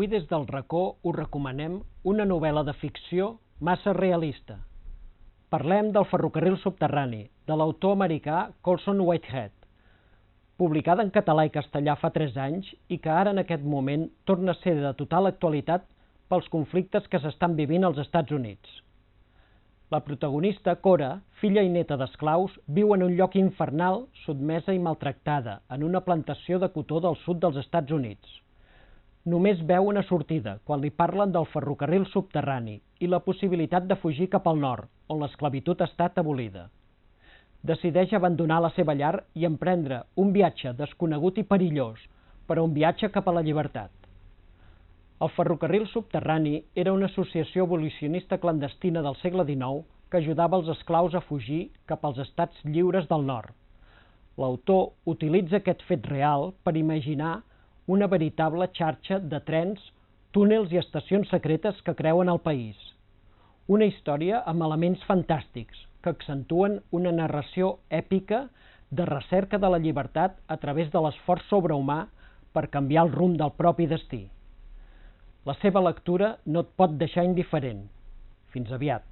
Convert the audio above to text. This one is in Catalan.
Avui des del racó us recomanem una novel·la de ficció massa realista. Parlem del Ferrocarril subterrani, de l'autor americà Colson Whitehead, publicada en català i castellà fa 3 anys i que ara en aquest moment torna a ser de total actualitat pels conflictes que s'estan vivint als Estats Units. La protagonista, Cora, filla i neta d'esclaus, viu en un lloc infernal, sotmesa i maltractada, en una plantació de cotó del sud dels Estats Units. Només veu una sortida quan li parlen del ferrocarril subterrani i la possibilitat de fugir cap al nord, on l'esclavitud ha estat abolida. Decideix abandonar la seva llar i emprendre un viatge desconegut i perillós, però un viatge cap a la llibertat. El ferrocarril subterrani era una associació abolicionista clandestina del segle XIX que ajudava els esclaus a fugir cap als estats lliures del nord. L'autor utilitza aquest fet real per imaginar una veritable xarxa de trens, túnels i estacions secretes que creuen el país. Una història amb elements fantàstics que accentuen una narració èpica de recerca de la llibertat a través de l'esforç sobrehumà per canviar el rumb del propi destí. La seva lectura no et pot deixar indiferent. Fins aviat.